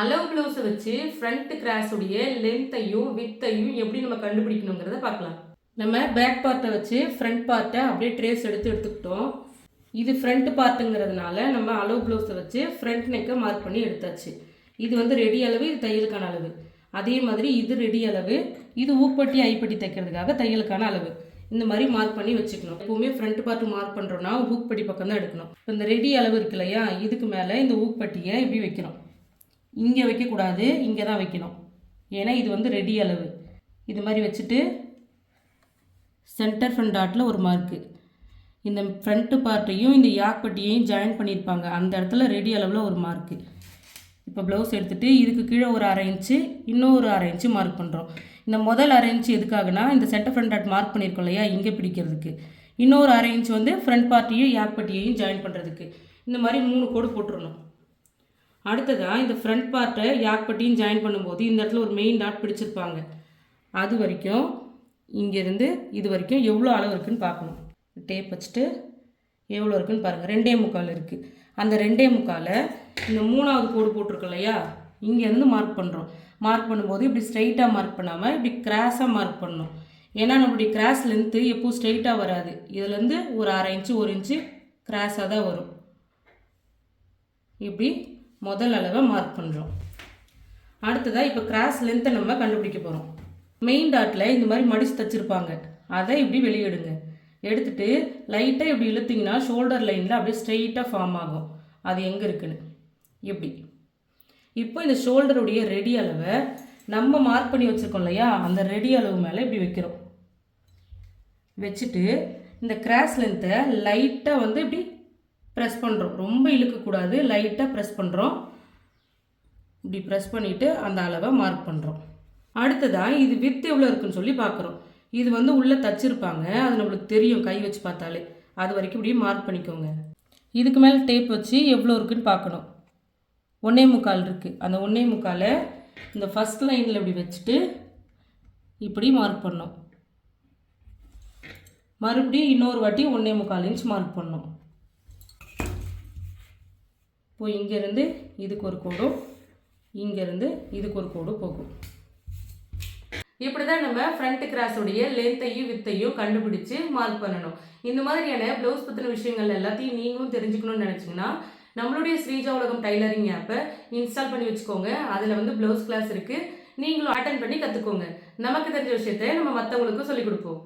அளவு ப்ளவுஸை வச்சு ஃப்ரண்ட் கிராஸுடைய லென்த்தையும் வித்தையும் எப்படி நம்ம கண்டுபிடிக்கணுங்கிறத பார்க்கலாம். நம்ம பேக் பார்ட்டை வச்சு ஃப்ரண்ட் பார்ட்டை அப்படியே ட்ரேஸ் எடுத்துக்கிட்டோம். இது ஃப்ரண்ட் பார்ட்டுங்கிறதுனால நம்ம அளவு ப்ளவுஸை வச்சு ஃப்ரண்ட் நெக்கை மார்க் பண்ணி எடுத்தாச்சு. இது வந்து ரெடி அளவு, இது தையலுக்கான அளவு. அதே மாதிரி இது ரெடி அளவு, இது ஊப்பட்டி ஐப்பட்டி தைக்கிறதுக்காக தையலுக்கான அளவு. இந்த மாதிரி மார்க் பண்ணி வச்சுக்கணும். எப்பவுமே ஃப்ரண்ட் பார்ட்டு மார்க் பண்ணுறோன்னா ஊப்பட்டி பக்கம் தான் எடுக்கணும். இப்போ இந்த ரெடி அளவு இருக்கு இல்லையா, இதுக்கு மேலே இந்த ஊப்பட்டியை இப்படி வைக்கணும். இங்கே வைக்கக்கூடாது, இங்கே தான் வைக்கணும். ஏன்னா இது வந்து ரெடி அளவு. இது மாதிரி வச்சுட்டு சென்டர் ஃப்ரண்ட் டாட்டில் ஒரு மார்க்கு. இந்த ஃப்ரண்ட்டு பார்ட்டையும் இந்த யாக்பட்டியையும் ஜாயின் பண்ணியிருப்பாங்க, அந்த இடத்துல ரெடி அளவில் ஒரு மார்க்கு. இப்போ ப்ளவுஸ் எடுத்துகிட்டு இதுக்கு கீழே ஒரு 1/2 இன்ச்சு, இன்னும் ஒரு 1/2 இன்ச்சு மார்க் பண்ணுறோம். இந்த முதல் 1/2 இன்ச்சு எதுக்காகனா இந்த சென்டர் ஃப்ரண்ட் டாட் மார்க் பண்ணியிருக்கோம் இல்லையா, இங்கே பிடிக்கிறதுக்கு. இன்னொரு 1/2 இன்ச்சு வந்து ஃப்ரண்ட் பார்ட்டையும் யாக்பட்டியையும் ஜாயின் பண்ணுறதுக்கு. இந்த மாதிரி 3 கோடு போட்டுடணும். அடுத்ததாக இந்த ஃப்ரண்ட் பார்ட்டை யாக்பட்டியும் ஜாயின் பண்ணும்போது இந்த இடத்துல ஒரு மெயின் டாட் பிடிச்சிருப்பாங்க. அது வரைக்கும் இங்கேருந்து இது வரைக்கும் எவ்வளோ அளவு இருக்குதுன்னு பார்க்கணும். டேப் வச்சுட்டு எவ்வளோ இருக்குதுன்னு பாருங்கள். 2.25 இருக்குது. அந்த 2.25 இந்த 3வது கோடு போட்டிருக்கு இல்லையா, இங்கேருந்து மார்க் பண்ணுறோம். மார்க் பண்ணும்போது இப்படி ஸ்ட்ரைட்டாக மார்க் பண்ணாமல் இப்படி கிராஸாக மார்க் பண்ணணும். ஏன்னா நம்மளுடைய கிராஸ் லென்த்து எப்போது ஸ்ட்ரைட்டாக வராது. இதுலேருந்து ஒரு 1/2 இன்ச்சு 1 இன்ச்சு கிராஸாக தான் வரும். இப்படி முதல் அளவை மார்க் பண்ணுறோம். அடுத்ததாக இப்போ கிராஸ் லென்த்தை நம்ம கண்டுபிடிக்க போகிறோம். மெயின் டாட்டில் இந்த மாதிரி மடித்து தைச்சிருப்பாங்க, அதை இப்படி வெளியே எடுங்க. எடுத்துகிட்டு லைட்டாக இப்படி இழுத்திங்கன்னா ஷோல்டர் லைனில் அப்படியே ஸ்ட்ரெயிட்டாக ஃபார்ம் ஆகும். அது எங்கே இருக்குன்னு இப்படி. இப்போ இந்த ஷோல்டருடைய ரெடி அளவை நம்ம மார்க் பண்ணி வச்சுருக்கோம் இல்லையா, அந்த ரெடி அளவு மேலே இப்படி வைக்கிறோம். வச்சுட்டு இந்த கிராஸ் லென்த்தை லைட்டாக வந்து இப்படி ப்ரெஸ் பண்ணுறோம். ரொம்ப இழுக்கக்கூடாது, லைட்டாக ப்ரெஸ் பண்ணுறோம். இப்படி ப்ரெஸ் பண்ணிவிட்டு அந்த அளவை மார்க் பண்ணுறோம். அடுத்ததாக இது வித் எவ்வளோ இருக்குன்னு சொல்லி பார்க்குறோம். இது வந்து உள்ளே தச்சிருப்பாங்க, அது நம்மளுக்கு தெரியும் கை வச்சு பார்த்தாலே. அது வரைக்கும் இப்படி மார்க் பண்ணிக்கோங்க. இதுக்கு மேலே டேப் வச்சு எவ்வளோ இருக்குதுன்னு பார்க்கணும். 1.25 இருக்குது. அந்த 1.25 இந்த ஃபஸ்ட் லைனில் இப்படி வச்சுட்டு இப்படி மார்க் பண்ணோம். மறுபடியும் இன்னொரு வாட்டி 1.25 இன்ச் மார்க் பண்ணோம். இப்போ இங்கேருந்து இதுக்கு ஒரு கோடும், இங்கேருந்து இதுக்கு ஒரு கோடு போகும். இப்படி தான் நம்ம ஃப்ரண்ட் கிராஸுடைய லென்த்தையும் வித்தையும் கண்டுபிடிச்சு மார்க் பண்ணணும். இந்த மாதிரியான ப்ளவுஸ் பற்றின விஷயங்கள் எல்லாத்தையும் நீங்களும் தெரிஞ்சுக்கணும்னு நினச்சிங்கன்னா நம்மளுடைய ஸ்ரீஜா உலகம் டைலரிங் ஆப்பை இன்ஸ்டால் பண்ணி வச்சுக்கோங்க. அதில் வந்து ப்ளவுஸ் கிளாஸ் இருக்குது, நீங்களும் அட்டென்ட் பண்ணி கற்றுக்கோங்க. நமக்கு தெரிஞ்ச விஷயத்தை நம்ம மற்றவங்களுக்கும் சொல்லிக் கொடுப்போம்.